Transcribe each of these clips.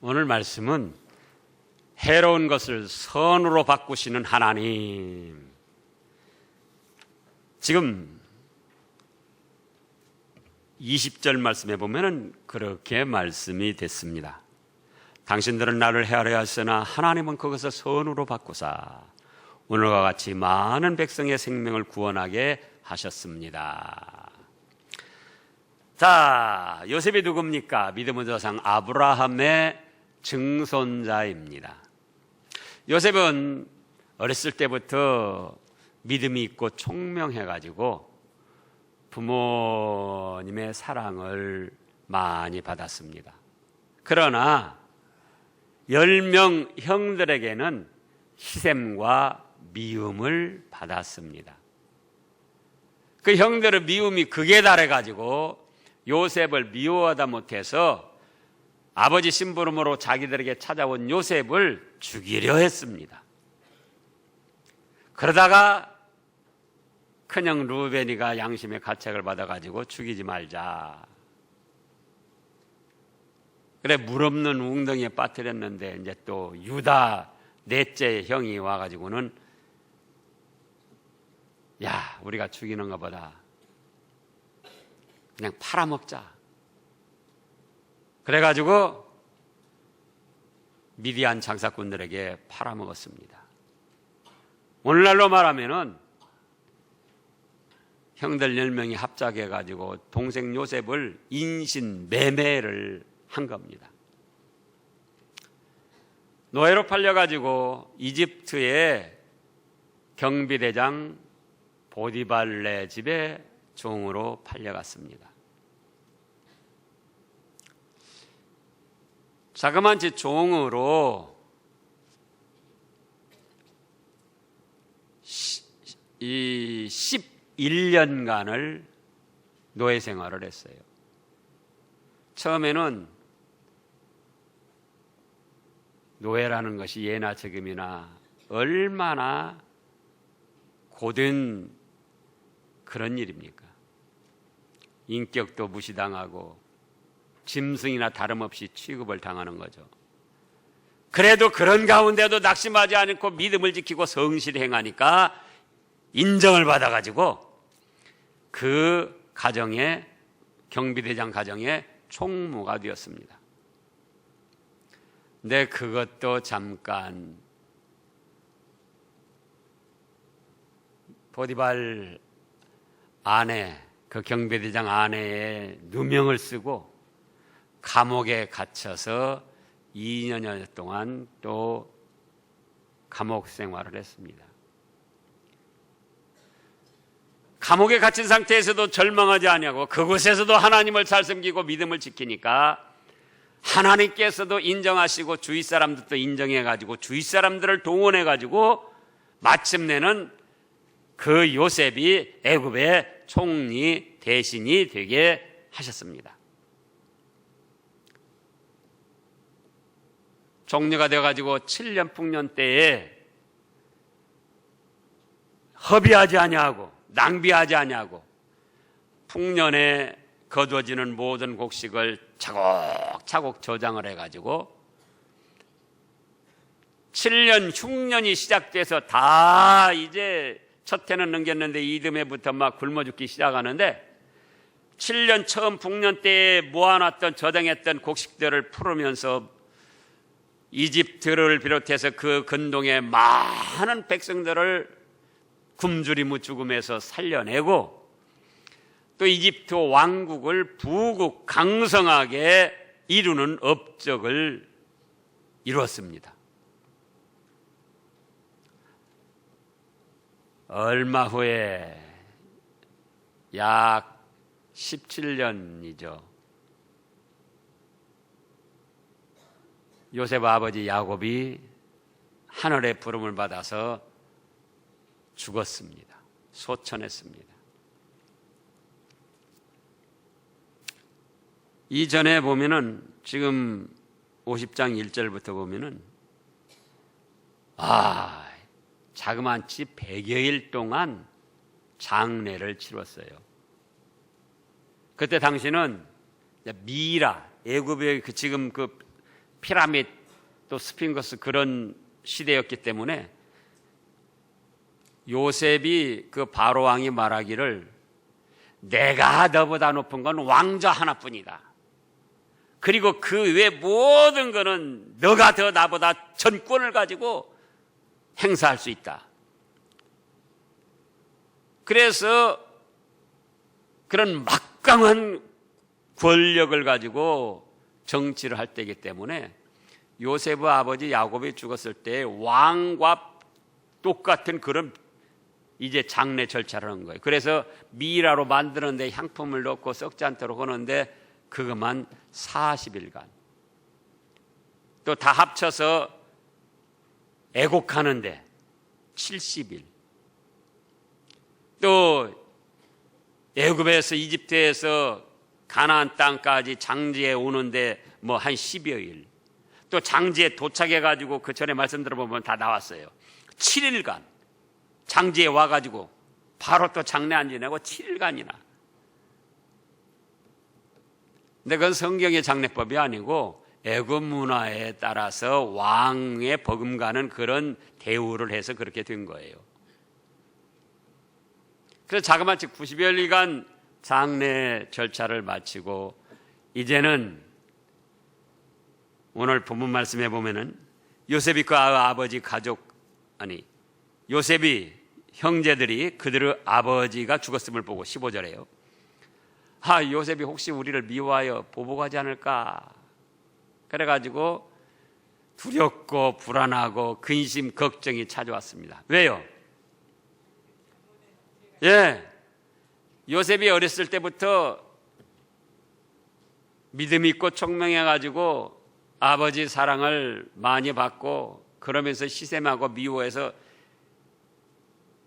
오늘 말씀은 해로운 것을 선으로 바꾸시는 하나님. 지금 20절 말씀에 보면은 그렇게 말씀이 됐습니다. 당신들은 나를 헤아려 하였으나 하나님은 그것을 선으로 바꾸사 오늘과 같이 많은 백성의 생명을 구원하게 하셨습니다. 자, 요셉이 누굽니까? 믿음의 조상 아브라함의 증손자입니다. 요셉은 어렸을 때부터 믿음이 있고 총명해가지고 부모님의 사랑을 많이 받았습니다. 그러나 10명 형들에게는 희생과 미움을 받았습니다. 그 형들의 미움이 극에 달해가지고 요셉을 미워하다 못해서 아버지 심부름으로 자기들에게 찾아온 요셉을 죽이려 했습니다. 그러다가 큰형 루벤이가 양심의 가책을 받아가지고 죽이지 말자. 그래 물 없는 웅덩이에 빠뜨렸는데 이제 또 유다 넷째 형이 와가지고는 야, 우리가 죽이는 것보다 그냥 팔아먹자. 그래가지고 미디안 장사꾼들에게 팔아먹었습니다. 오늘날로 말하면은 형들 10명이 합작해가지고 동생 요셉을 인신 매매를 한 겁니다. 노예로 팔려가지고 이집트의 경비대장 보디발네 집에 종으로 팔려갔습니다. 자그마치 종으로 이 11년간을 노예 생활을 했어요. 처음에는 노예라는 것이 예나 지금이나 얼마나 고된 그런 일입니까? 인격도 무시당하고 짐승이나 다름없이 취급을 당하는 거죠. 그래도 그런 가운데도 낙심하지 않고 믿음을 지키고 성실히 행하니까 인정을 받아가지고 그 가정의 경비대장 가정의 총무가 되었습니다. 근데 그것도 잠깐 보디발 아내, 그 경비대장 아내의 누명을 쓰고 감옥에 갇혀서 2년여 동안 또 감옥 생활을 했습니다. 감옥에 갇힌 상태에서도 절망하지 아니하고 그곳에서도 하나님을 잘 섬기고 믿음을 지키니까 하나님께서도 인정하시고 주위 사람들도 인정해가지고 주위 사람들을 동원해가지고 마침내는 그 요셉이 애굽의 총리 대신이 되게 하셨습니다. 총리가 되어가지고 7년 풍년 때에 허비하지 아니하고 낭비하지 아니하고 풍년에 거두어지는 모든 곡식을 차곡차곡 저장을 해가지고 7년 흉년이 시작돼서 다 이제 첫 해는 넘겼는데 이듬해부터 막 굶어 죽기 시작하는데 7년 처음 풍년 때에 모아놨던 저장했던 곡식들을 풀으면서 이집트를 비롯해서 그 근동의 많은 백성들을 굶주림 죽음에서 살려내고 또 이집트 왕국을 부국 강성하게 이루는 업적을 이루었습니다. 얼마 후에 약 17년이죠. 요셉 아버지 야곱이 하늘의 부름을 받아서 죽었습니다. 소천했습니다. 이전에 보면은 지금 50장 1절부터 보면은 자그마치 100여일 동안 장례를 치렀어요. 그때 당시는 미라, 애굽의 지금 그 피라미드 또 스핑크스 그런 시대였기 때문에 요셉이 그 바로 왕이 말하기를 내가 너보다 높은 건 왕자 하나뿐이다. 그리고 그 외 모든 거는 너가 더 나보다 전권을 가지고 행사할 수 있다. 그래서 그런 막강한 권력을 가지고 정치를 할 때이기 때문에 요셉의 아버지 야곱이 죽었을 때 왕과 똑같은 그런 이제 장례 절차를 하는 거예요. 그래서 미라로 만드는데 향품을 넣고 썩지 않도록 하는데 그것만 40일간. 또 다 합쳐서 애곡하는데 70일. 또 애굽에서 이집트에서 가나안 땅까지 장지에 오는데 뭐 한 10여일. 또 장지에 도착해가지고 그 전에 말씀 들어보면 다 나왔어요. 7일간 장지에 와가지고 바로 또 장례 안 지내고 7일간이나. 근데 그건 성경의 장례법이 아니고 애굽 문화에 따라서 왕에 버금가는 그런 대우를 해서 그렇게 된 거예요. 그래서 자그마치 90여일간 장례 절차를 마치고 이제는 오늘 본문 말씀해 보면은 요셉이 그 아버지 가족 요셉이 형제들이 그들의 아버지가 죽었음을 보고 15절에요. 요셉이 혹시 우리를 미워하여 보복하지 않을까? 그래가지고 두렵고 불안하고 근심, 걱정이 찾아왔습니다. 왜요? 요셉이 어렸을 때부터 믿음 있고 총명해가지고 아버지 사랑을 많이 받고 그러면서 시샘하고 미워해서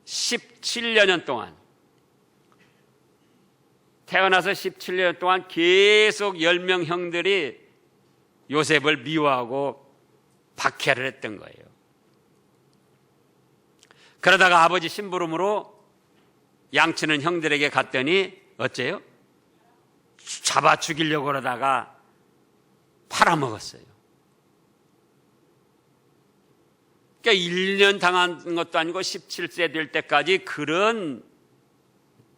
17년 동안 태어나서 17년 동안 계속 10명 형들이 요셉을 미워하고 박해를 했던 거예요. 그러다가 아버지 심부름으로 양치는 형들에게 갔더니 어째요? 잡아 죽이려고 그러다가 팔아먹었어요. 그러니까 1년 당한 것도 아니고 17세 될 때까지 그런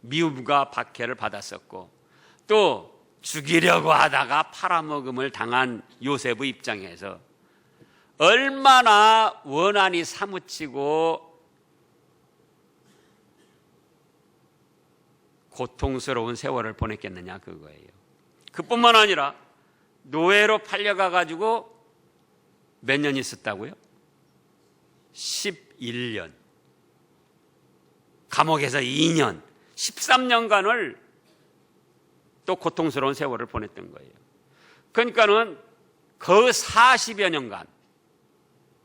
미움과 박해를 받았었고 또 죽이려고 하다가 팔아먹음을 당한 요셉의 입장에서 얼마나 원한이 사무치고 고통스러운 세월을 보냈겠느냐 그거예요. 그뿐만 아니라 노예로 팔려가가지고 몇 년 있었다고요? 11년. 감옥에서 2년, 13년간을 또 고통스러운 세월을 보냈던 거예요. 그러니까는 그 40여 년간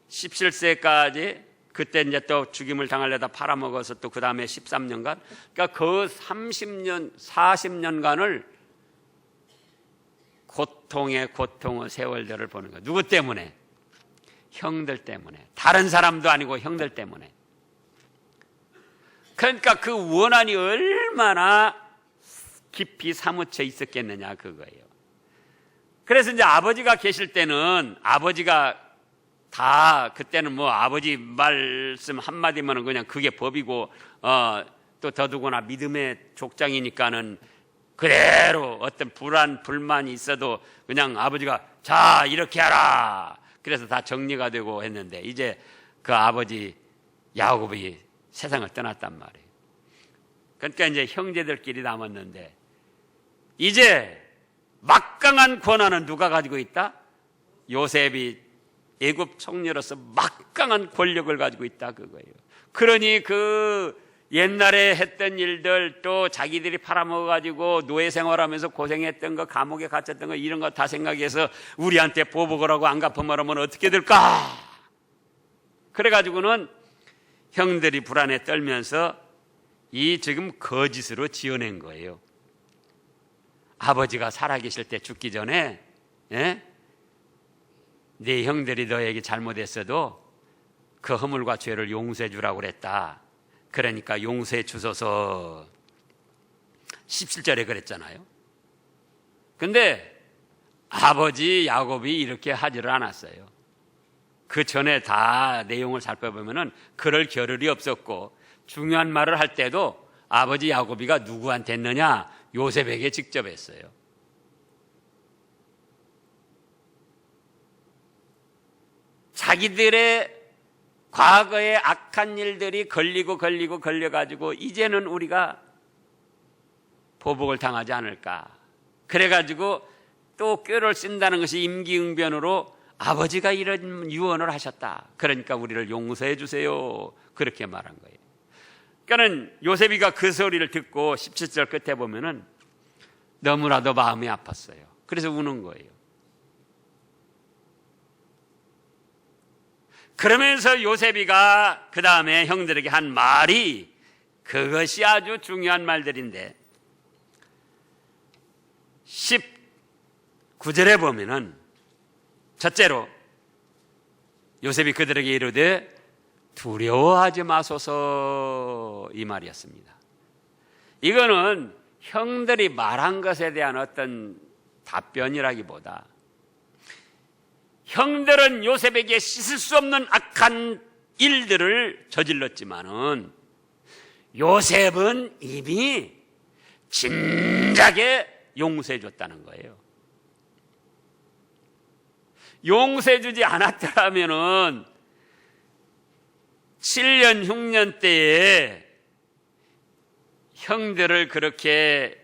17세까지 그때 이제 또 죽임을 당하려다 팔아먹어서 또 그 다음에 13년간 그러니까 그 30년, 40년간을 고통의 세월들을 보는 거예요. 누구 때문에? 형들 때문에. 다른 사람도 아니고 형들 때문에. 그러니까 그 원한이 얼마나 깊이 사무쳐 있었겠느냐 그거예요. 그래서 이제 아버지가 계실 때는 아버지가 다 그때는 뭐 아버지 말씀 한마디면은 그냥 그게 법이고 또 더더구나 믿음의 족장이니까는 그대로 어떤 불만이 있어도 그냥 아버지가 자 이렇게 하라 그래서 다 정리가 되고 했는데 이제 그 아버지 야곱이 세상을 떠났단 말이에요. 그러니까 이제 형제들끼리 남았는데 이제 막강한 권한은 누가 가지고 있다? 요셉이 애굽 총리로서 막강한 권력을 가지고 있다 그거예요. 그러니 그 옛날에 했던 일들 또 자기들이 팔아먹어가지고 노예 생활하면서 고생했던 거 감옥에 갇혔던 거 이런 거 다 생각해서 우리한테 보복을 하고 안 갚으면 어떻게 될까? 그래가지고는 형들이 불안에 떨면서 이 지금 거짓으로 지어낸 거예요. 아버지가 살아계실 때 죽기 전에 네 형들이 너에게 잘못했어도 그 허물과 죄를 용서해 주라고 그랬다. 그러니까 용서해 주소서 17절에 그랬잖아요. 근데 아버지 야곱이 이렇게 하지를 않았어요. 그 전에 다 내용을 살펴보면은 그럴 겨를이 없었고, 중요한 말을 할 때도 아버지 야곱이가 누구한테 했느냐? 요셉에게 직접 했어요. 자기들의 과거의 악한 일들이 걸려가지고 이제는 우리가 보복을 당하지 않을까. 그래가지고 또 꾀를 쓴다는 것이 임기응변으로 아버지가 이런 유언을 하셨다. 그러니까 우리를 용서해 주세요. 그렇게 말한 거예요. 그러니까 요셉이가 그 소리를 듣고 17절 끝에 보면은 너무나도 마음이 아팠어요. 그래서 우는 거예요. 그러면서 요셉이가 그 다음에 형들에게 한 말이, 그것이 아주 중요한 말들인데 19절에 보면은 첫째로 요셉이 그들에게 이르되 두려워하지 마소서, 이 말이었습니다. 이거는 형들이 말한 것에 대한 어떤 답변이라기보다 형들은 요셉에게 씻을 수 없는 악한 일들을 저질렀지만은 요셉은 이미 진작에 용서해 줬다는 거예요. 용서해 주지 않았더라면은 7년 흉년 때에 형들을 그렇게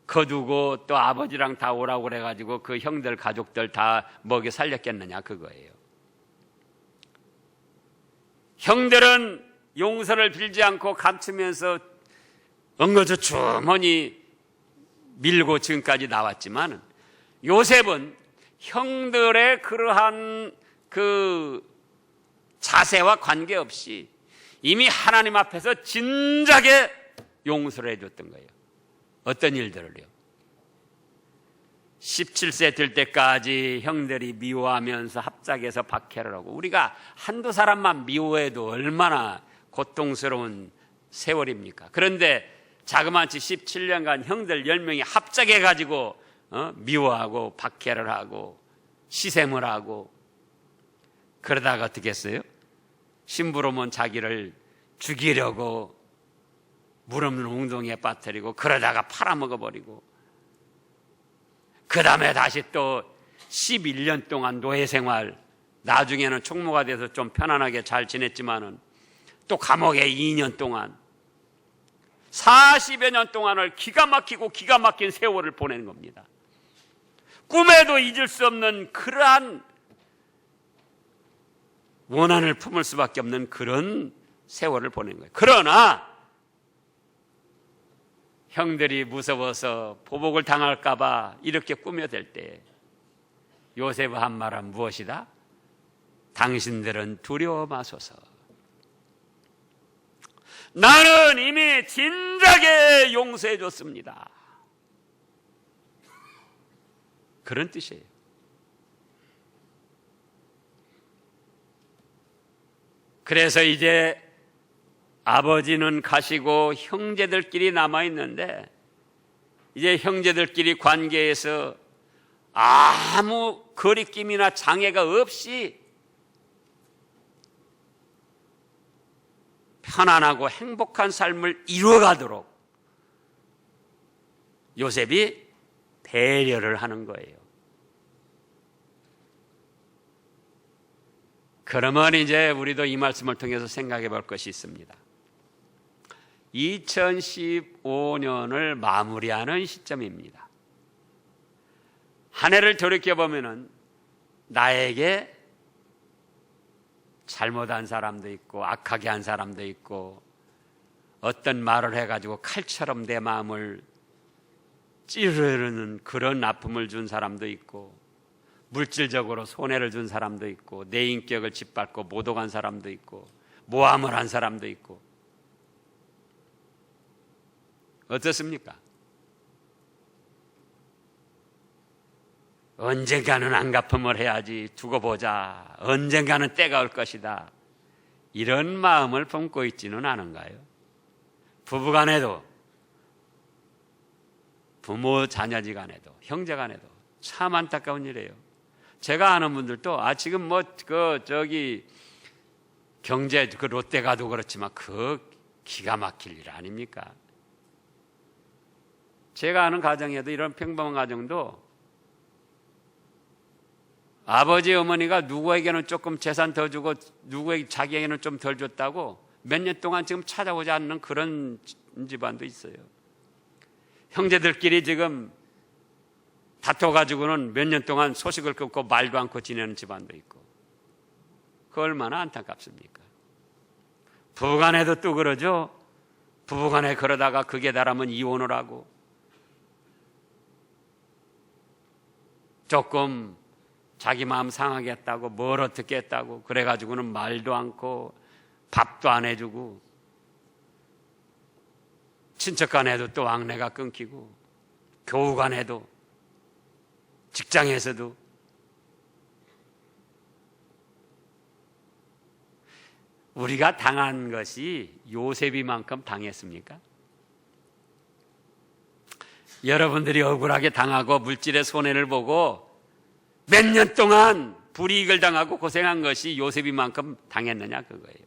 거두고 또 아버지랑 다 오라고 그래가지고 그 형들 가족들 다 먹여 살렸겠느냐, 그거예요. 형들은 용서를 빌지 않고 감추면서 엉거주춤하니 밀고 지금까지 나왔지만 요셉은 형들의 그러한 그 자세와 관계없이 이미 하나님 앞에서 진작에 용서를 해줬던 거예요. 어떤 일들을요? 17세 될 때까지 형들이 미워하면서 합작해서 박해를 하고, 우리가 한두 사람만 미워해도 얼마나 고통스러운 세월입니까? 그런데 자그마치 17년간 형들 10명이 합작해가지고 미워하고 박해를 하고 시샘을 하고, 그러다가 어떻게 했어요? 심부름은 자기를 죽이려고 물 없는 웅덩이에 빠뜨리고, 그러다가 팔아먹어버리고, 그 다음에 다시 또 11년 동안 노예생활, 나중에는 총무가 돼서 좀 편안하게 잘 지냈지만은 또 감옥에 2년 동안 40여 년 동안을 기가 막힌 세월을 보내는 겁니다. 꿈에도 잊을 수 없는 그러한 원한을 품을 수밖에 없는 그런 세월을 보낸 거예요. 그러나 형들이 무서워서 보복을 당할까 봐 이렇게 꾸며댈 때 요셉의 한 말은 무엇이다? 당신들은 두려워 마소서. 나는 이미 진작에 용서해 줬습니다. 그런 뜻이에요. 그래서 이제 아버지는 가시고 형제들끼리 남아있는데, 이제 형제들끼리 관계에서 아무 거리낌이나 장애가 없이 편안하고 행복한 삶을 이루어가도록 요셉이 배려를 하는 거예요. 그러면 이제 우리도 이 말씀을 통해서 생각해 볼 것이 있습니다. 2015년을 마무리하는 시점입니다. 한 해를 돌이켜보면 나에게 잘못한 사람도 있고 악하게 한 사람도 있고, 어떤 말을 해가지고 칼처럼 내 마음을 찌르는 그런 아픔을 준 사람도 있고, 물질적으로 손해를 준 사람도 있고, 내 인격을 짓밟고 모독한 사람도 있고, 모함을 한 사람도 있고. 어떻습니까? 언젠가는 안갚음을 해야지, 두고 보자, 언젠가는 때가 올 것이다, 이런 마음을 품고 있지는 않은가요? 부부간에도, 부모 자녀지간에도, 형제간에도 참 안타까운 일이에요. 제가 아는 분들도 지금 뭐 경제 롯데 가도 그렇지만 기가 막힐 일 아닙니까? 제가 아는 가정에도 이런 평범한 가정도 아버지 어머니가 누구에게는 조금 재산 더 주고 누구에게 자기에게는 좀 덜 줬다고 몇 년 동안 지금 찾아오지 않는 그런 집안도 있어요. 형제들끼리 지금 다퉈가지고는 몇 년 동안 소식을 끊고 말도 않고 지내는 집안도 있고, 그 얼마나 안타깝습니까? 부부간에도 또 그러죠. 부부간에 그러다가 극에 달하면 이혼을 하고, 조금 자기 마음 상하게 했다고 뭘 어떻게 했다고 그래가지고는 말도 않고 밥도 안 해주고, 친척 간에도 또 왕래가 끊기고, 교우 간에도, 직장에서도. 우리가 당한 것이 요셉이만큼 당했습니까? 여러분들이 억울하게 당하고 물질의 손해를 보고 몇 년 동안 불이익을 당하고 고생한 것이 요셉이만큼 당했느냐, 그거예요.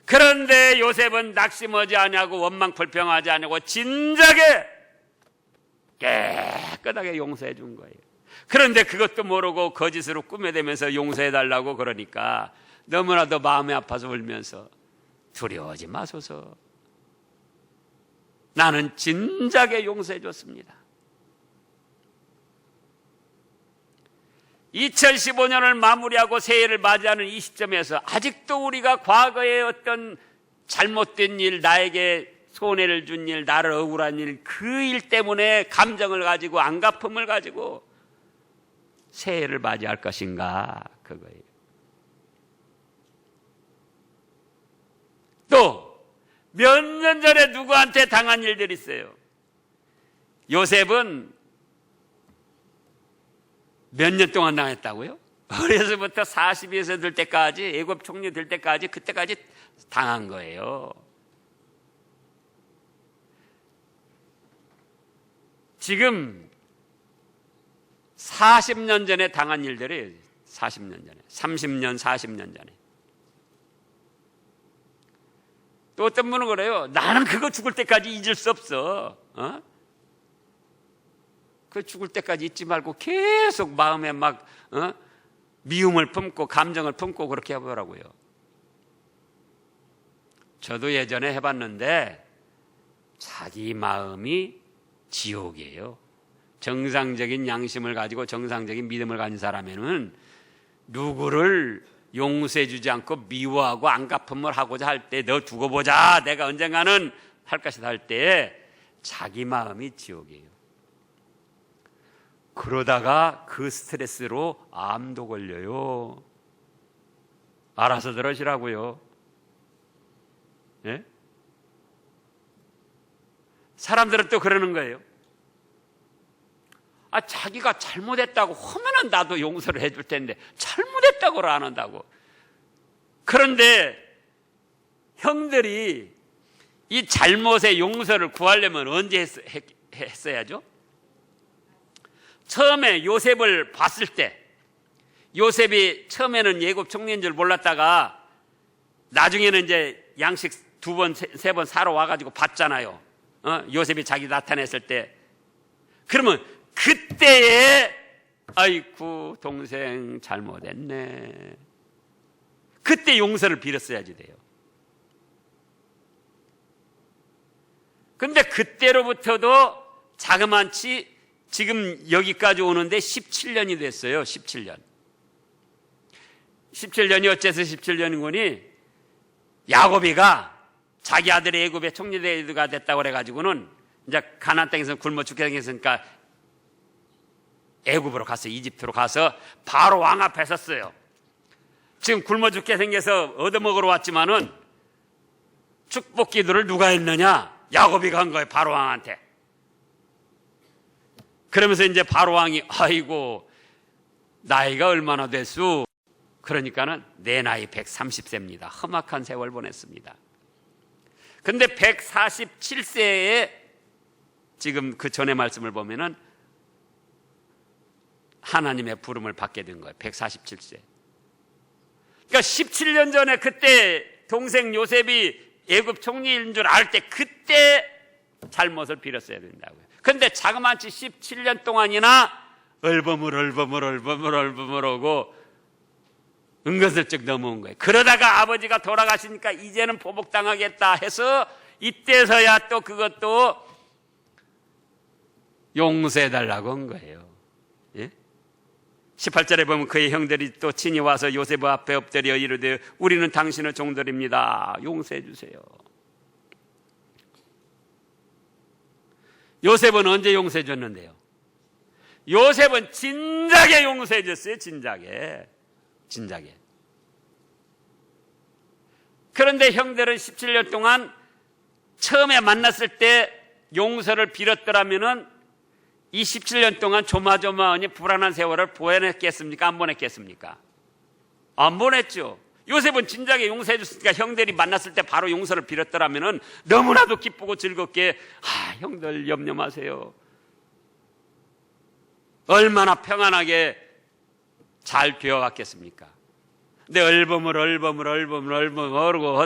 그런데 요셉은 낙심하지 아니하고 원망 불평하지 아니하고 진작에 깨끗하게 용서해 준 거예요. 그런데 그것도 모르고 거짓으로 꾸며대면서 용서해 달라고 그러니까 너무나도 마음이 아파서 울면서, 두려워하지 마소서, 나는 진작에 용서해 줬습니다. 2015년을 마무리하고 새해를 맞이하는 이 시점에서 아직도 우리가 과거의 어떤 잘못된 일, 나에게 손해를 준 일, 나를 억울한 일, 그 일 때문에 감정을 가지고 안갚음을 가지고 새해를 맞이할 것인가, 그거예요. 또 몇 년 전에 누구한테 당한 일들이 있어요. 요셉은 몇 년 동안 당했다고요? 어려서부터 40에서 될 때까지, 애굽 총리 될 때까지, 그때까지 당한 거예요. 지금 40년 전에 당한 일들이 40년 전에, 30년, 40년 전에. 또 어떤 분은 그래요. 나는 그거 죽을 때까지 잊을 수 없어. 그 죽을 때까지 잊지 말고 계속 마음에 막 미움을 품고 감정을 품고 그렇게 해보라고요. 저도 예전에 해봤는데 자기 마음이 지옥이에요. 정상적인 양심을 가지고 정상적인 믿음을 가진 사람에는 누구를 용서해 주지 않고 미워하고 안갚음을 하고자 할 때, 너 두고 보자, 내가 언젠가는 할 것이다 할 때 자기 마음이 지옥이에요. 그러다가 그 스트레스로 암도 걸려요. 알아서 들으시라고요. 예? 사람들은 또 그러는 거예요. 자기가 잘못했다고 하면은 나도 용서를 해줄 텐데 잘못했다고를 안 한다고. 그런데 형들이 이 잘못의 용서를 구하려면 언제 했어야죠? 처음에 요셉을 봤을 때, 요셉이 처음에는 예굽 총리인 줄 몰랐다가 나중에는 이제 양식 2번, 3번 사러 와가지고 봤잖아요. 요셉이 자기 나타냈을 때. 그러면 그때에 아이쿠 동생 잘못했네, 그때 용서를 빌었어야지 돼요. 근데 그때로부터도 자그만치 지금 여기까지 오는데 17년이 됐어요. 17년이 어째서 17년이군이, 야곱이가 자기 아들이 애굽의 총리가 됐다고 그래가지고는 이제 가나안 땅에서 굶어 죽게 생겼으니까 애굽으로 가서, 이집트로 가서 바로 왕 앞에 섰어요. 지금 굶어 죽게 생겨서 얻어먹으러 왔지만은 축복 기도를 누가 했느냐? 야곱이가 한 거예요, 바로 왕한테. 그러면서 이제 바로 왕이 아이고 나이가 얼마나 됐수? 그러니까는 내 나이 130세입니다. 험악한 세월 보냈습니다. 근데 147세에 지금 그 전의 말씀을 보면은 하나님의 부름을 받게 된 거예요. 147세. 그러니까 17년 전에 그때 동생 요셉이 애굽 총리인 줄 알 때 그때 잘못을 빌었어야 된다고요. 그런데 자그마치 17년 동안이나 얼버물 오고 은근슬쩍 넘어온 거예요. 그러다가 아버지가 돌아가시니까 이제는 보복당하겠다 해서 이때서야 또 그것도 용서해달라고 한 거예요. 예? 18절에 보면 그의 형들이 또 친히 와서 요셉 앞에 엎드려 이르되 우리는 당신의 종들입니다. 용서해 주세요. 요셉은 언제 용서해 줬는데요? 요셉은 진작에 용서해 줬어요. 진작에. 그런데 형들은 17년 동안 처음에 만났을 때 용서를 빌었더라면은 이 17년 동안 조마조마하니 불안한 세월을 보내겠습니까? 안 보냈겠습니까? 안 보냈죠. 요셉은 진작에 용서해 줬으니까 형들이 만났을 때 바로 용서를 빌었더라면은 너무나도 기쁘고 즐겁게 형들 염려 마세요. 얼마나 평안하게 잘 되어갔겠습니까? 근데 얼버물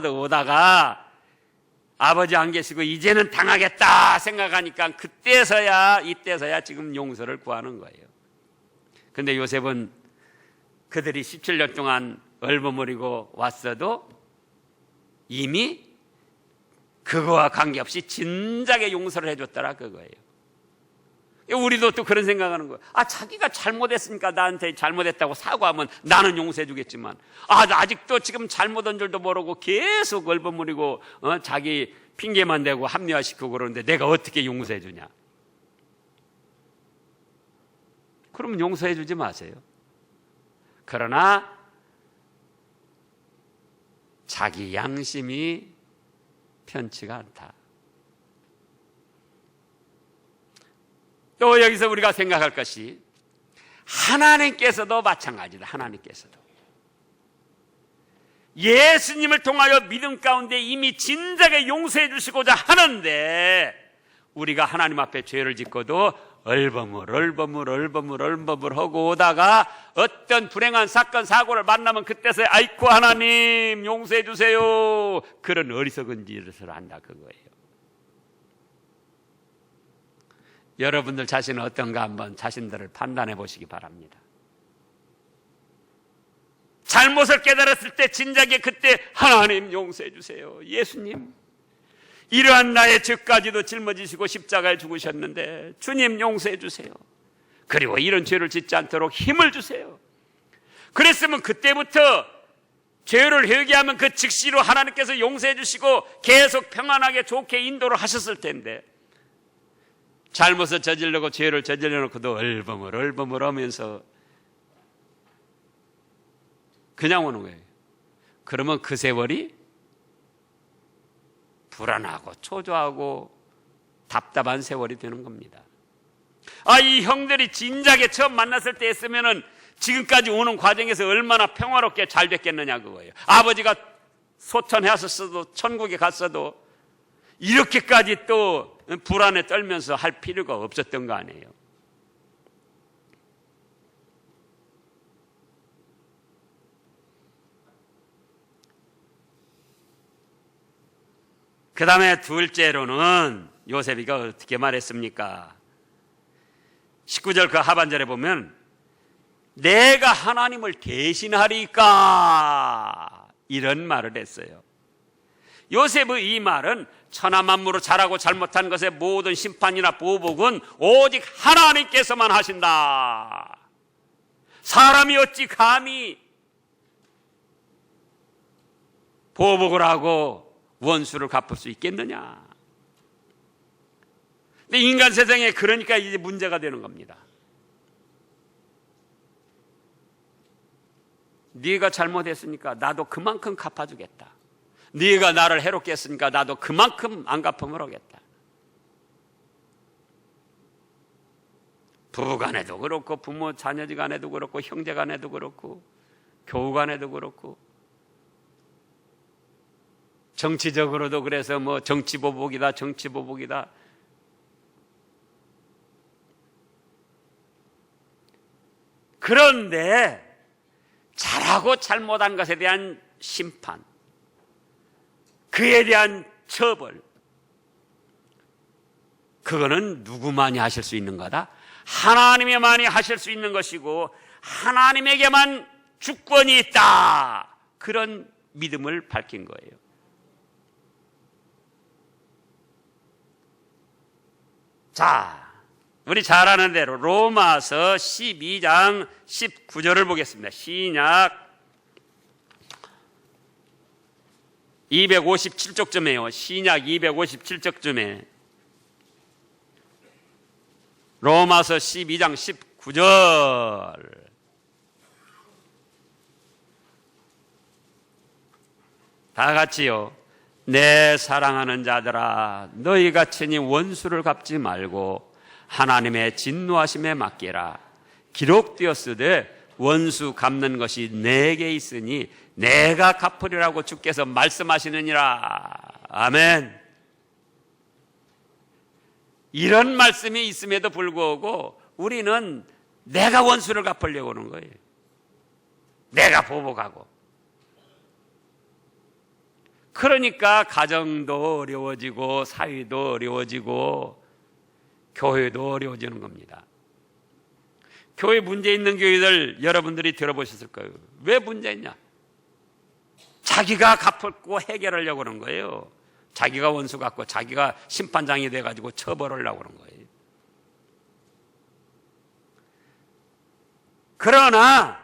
오다가 아버지 안 계시고 이제는 당하겠다 생각하니까 이때서야 지금 용서를 구하는 거예요. 근데 요셉은 그들이 17년 동안 얼버무리고 왔어도 이미 그거와 관계없이 진작에 용서를 해줬더라 그거예요. 우리도 또 그런 생각하는 거예요. 자기가 잘못했으니까 나한테 잘못했다고 사과하면 나는 용서해 주겠지만 아직도 지금 잘못한 줄도 모르고 계속 얼버무리고 자기 핑계만 대고 합리화시키고 그러는데 내가 어떻게 용서해 주냐? 그러면 용서해 주지 마세요. 그러나 자기 양심이 편치가 않다. 또 여기서 우리가 생각할 것이 하나님께서도 마찬가지다. 하나님께서도 예수님을 통하여 믿음 가운데 이미 진작에 용서해 주시고자 하는데 우리가 하나님 앞에 죄를 짓고도 얼버물 하고 오다가 어떤 불행한 사건 사고를 만나면 그때서야 아이고 하나님 용서해 주세요. 그런 어리석은 짓을 한다 그거예요. 여러분들 자신은 어떤가 한번 자신들을 판단해 보시기 바랍니다. 잘못을 깨달았을 때 진작에 그때 하나님 용서해 주세요. 예수님 이러한 나의 죄까지도 짊어지시고 십자가에 죽으셨는데 주님 용서해 주세요. 그리고 이런 죄를 짓지 않도록 힘을 주세요. 그랬으면 그때부터 죄를 회개하면 그 즉시로 하나님께서 용서해 주시고 계속 평안하게 좋게 인도를 하셨을 텐데 잘못을 저지르고 죄를 저질러 놓고도 얼버물 하면서 그냥 오는 거예요. 그러면 그 세월이 불안하고 초조하고 답답한 세월이 되는 겁니다. 이 형들이 진작에 처음 만났을 때 했으면은 지금까지 오는 과정에서 얼마나 평화롭게 잘 됐겠느냐 그거예요. 아버지가 소천하셨어도 천국에 갔어도 이렇게까지 또 불안에 떨면서 할 필요가 없었던 거 아니에요. 그 다음에 둘째로는 요셉이가 어떻게 말했습니까? 19절 그 하반절에 보면 내가 하나님을 대신하리까 이런 말을 했어요. 요셉의 이 말은 천하만물로 잘하고 잘못한 것의 모든 심판이나 보복은 오직 하나님께서만 하신다. 사람이 어찌 감히 보복을 하고 원수를 갚을 수 있겠느냐. 근데 인간 세상에 그러니까 이제 문제가 되는 겁니다. 네가 잘못했으니까 나도 그만큼 갚아주겠다. 네가 나를 해롭게 했으니까 나도 그만큼 안갚음을 하겠다. 부부간에도 그렇고 부모 자녀지간에도 그렇고 형제간에도 그렇고 교우간에도 그렇고 정치적으로도 그래서 뭐 정치보복이다. 그런데 잘하고 잘못한 것에 대한 심판, 그에 대한 처벌, 그거는 누구만이 하실 수 있는 거다? 하나님이만이 하실 수 있는 것이고 하나님에게만 주권이 있다. 그런 믿음을 밝힌 거예요. 자, 우리 잘 아는 대로 로마서 12장 19절을 보겠습니다. 신약 257쪽쯤에요. 신약 257쪽쯤에 로마서 12장 19절 다 같이요. 내 사랑하는 자들아, 너희가 친히 원수를 갚지 말고 하나님의 진노하심에 맡기라. 기록되었으되 원수 갚는 것이 내게 있으니 내가 갚으리라고 주께서 말씀하시느니라. 아멘. 이런 말씀이 있음에도 불구하고 우리는 내가 원수를 갚으려고 하는 거예요. 내가 보복하고. 그러니까 가정도 어려워지고 사회도 어려워지고 교회도 어려워지는 겁니다. 교회 문제 있는 교회들 여러분들이 들어보셨을 거예요. 왜 문제 있냐? 자기가 갚고 해결하려고 하는 거예요. 자기가 원수 갖고 자기가 심판장이 돼가지고 처벌하려고 하는 거예요. 그러나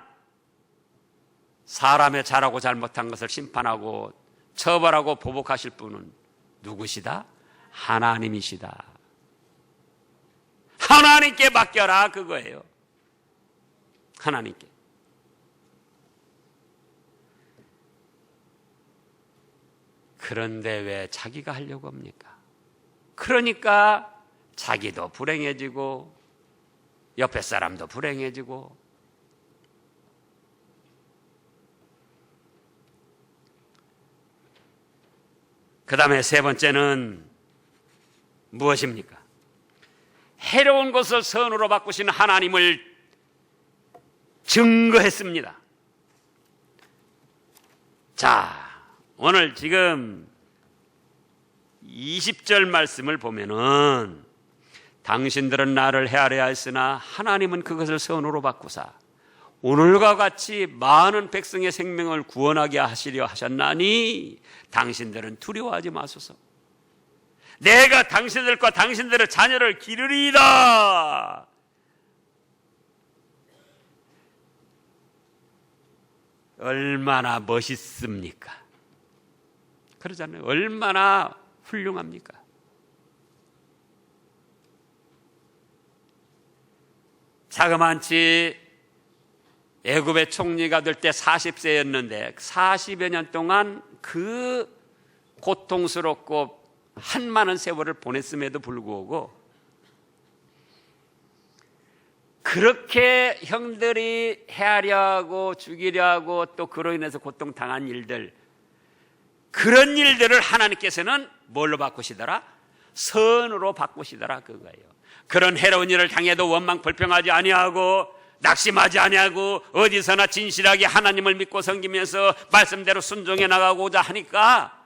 사람의 잘하고 잘못한 것을 심판하고 처벌하고 보복하실 분은 누구시다? 하나님이시다. 하나님께 맡겨라, 그거예요. 하나님께. 그런데 왜 자기가 하려고 합니까? 그러니까 자기도 불행해지고 옆에 사람도 불행해지고. 그 다음에 세 번째는 무엇입니까? 해로운 것을 선으로 바꾸신 하나님을 증거했습니다. 자, 오늘 지금 20절 말씀을 보면은 당신들은 나를 헤아려야 했으나 하나님은 그것을 선으로 바꾸사 오늘과 같이 많은 백성의 생명을 구원하게 하시려 하셨나니 당신들은 두려워하지 마소서. 내가 당신들과 당신들의 자녀를 기르리이다. 얼마나 멋있습니까? 그러잖아요. 얼마나 훌륭합니까? 자그만치 애굽의 총리가 될 때 40세였는데 40여 년 동안 그 고통스럽고 한많은 세월을 보냈음에도 불구하고 그렇게 형들이 헤아려 하고 죽이려 하고 또 그로 인해서 고통당한 일들, 그런 일들을 하나님께서는 뭘로 바꾸시더라? 선으로 바꾸시더라, 그거예요. 그런 해로운 일을 당해도 원망 불평하지 아니하고 낙심하지 아니하고 어디서나 진실하게 하나님을 믿고 섬기면서 말씀대로 순종해 나가고자 하니까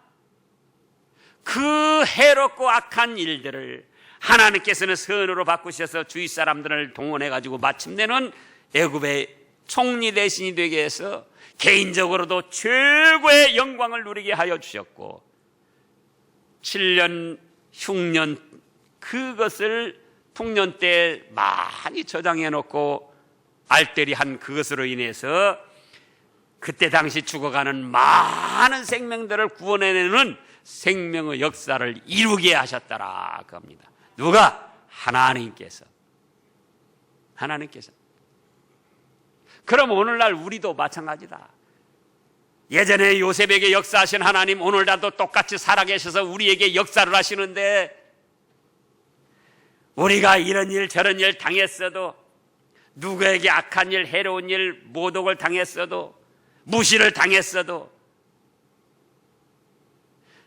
그 해롭고 악한 일들을 하나님께서는 선으로 바꾸셔서 주위 사람들을 동원해가지고 마침내는 애굽의 총리 대신이 되게 해서 개인적으로도 최고의 영광을 누리게 하여 주셨고 7년 흉년 그것을 풍년 때 많이 저장해 놓고 알뜰히한 그것으로 인해서 그때 당시 죽어가는 많은 생명들을 구원해내는 생명의 역사를 이루게 하셨더라 그겁니다. 누가? 하나님께서. 그럼 오늘날 우리도 마찬가지다. 예전에 요셉에게 역사하신 하나님 오늘날도 똑같이 살아계셔서 우리에게 역사를 하시는데 우리가 이런 일 저런 일 당했어도 누구에게 악한 일 해로운 일 모독을 당했어도 무시를 당했어도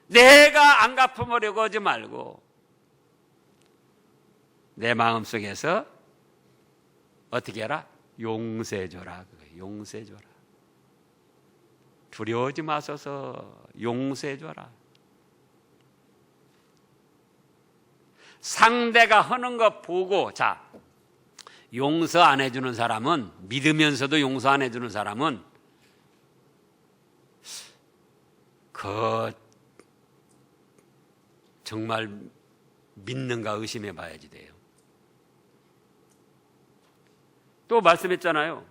내가 안 갚으려고 하지 말고 내 마음속에서 어떻게 해라? 용서해줘라. 용서해줘라. 두려워하지 마소서. 용서해줘라. 상대가 하는 거 보고, 자, 용서 안 해주는 사람은, 믿으면서도 용서 안 해주는 사람은 정말 믿는가 의심해 봐야지 돼요. 또 말씀했잖아요.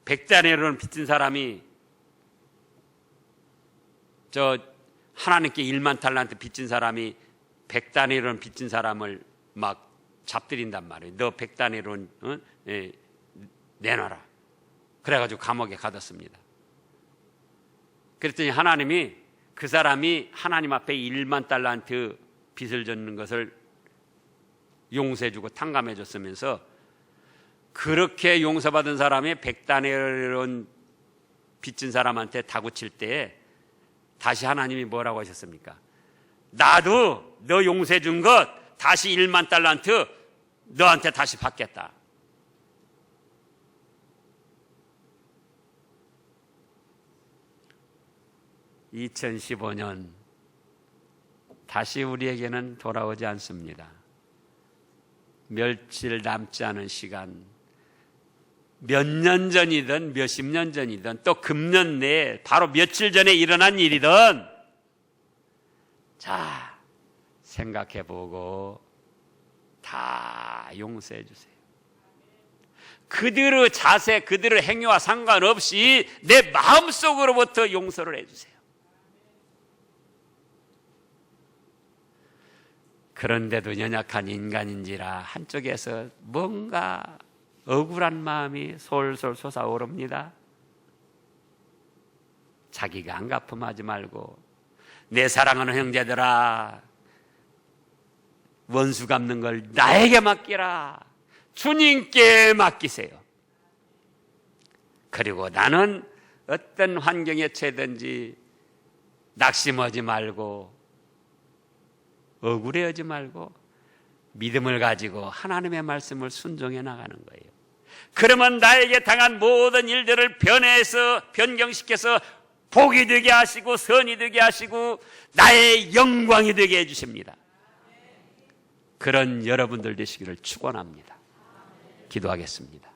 100다니엘을 빚진 사람이 하나님께 1만 달란트 빚진 사람이 100다니엘을 빚진 사람을 막 잡들인단 말이에요. 너 100다니엘은 내놔라. 그래가지고 감옥에 가뒀습니다. 그랬더니 하나님이 그 사람이 하나님 앞에 1만 달란트 빚을 졌는 것을 용서해주고 탕감해줬으면서 그렇게 용서받은 사람이 100다니엘은 빚진 사람한테 다구칠 때에 다시 하나님이 뭐라고 하셨습니까? 나도 너 용서해준 것 다시 1만 달란트 너한테 다시 받겠다. (2015년) 다시 우리에게는 돌아오지 않습니다. 며칠 남지 않은 시간, 몇 년 전이든 몇십 년 전이든 또 금년 내에 바로 며칠 전에 일어난 일이든 자, 생각해보고 다 용서해 주세요. 그들의 자세, 그들의 행위와 상관없이 내 마음속으로부터 용서를 해주세요. 그런데도 연약한 인간인지라 한쪽에서 뭔가 억울한 마음이 솔솔 솟아오릅니다. 자기가 안 갚음하지 말고 내 사랑하는 형제들아, 원수 갚는 걸 나에게 맡기라. 주님께 맡기세요. 그리고 나는 어떤 환경에 처해든지 낙심하지 말고 억울해하지 말고 믿음을 가지고 하나님의 말씀을 순종해 나가는 거예요. 그러면 나에게 당한 모든 일들을 변경시켜서 복이 되게 하시고 선이 되게 하시고 나의 영광이 되게 해주십니다. 그런 여러분들 되시기를 축원합니다. 기도하겠습니다.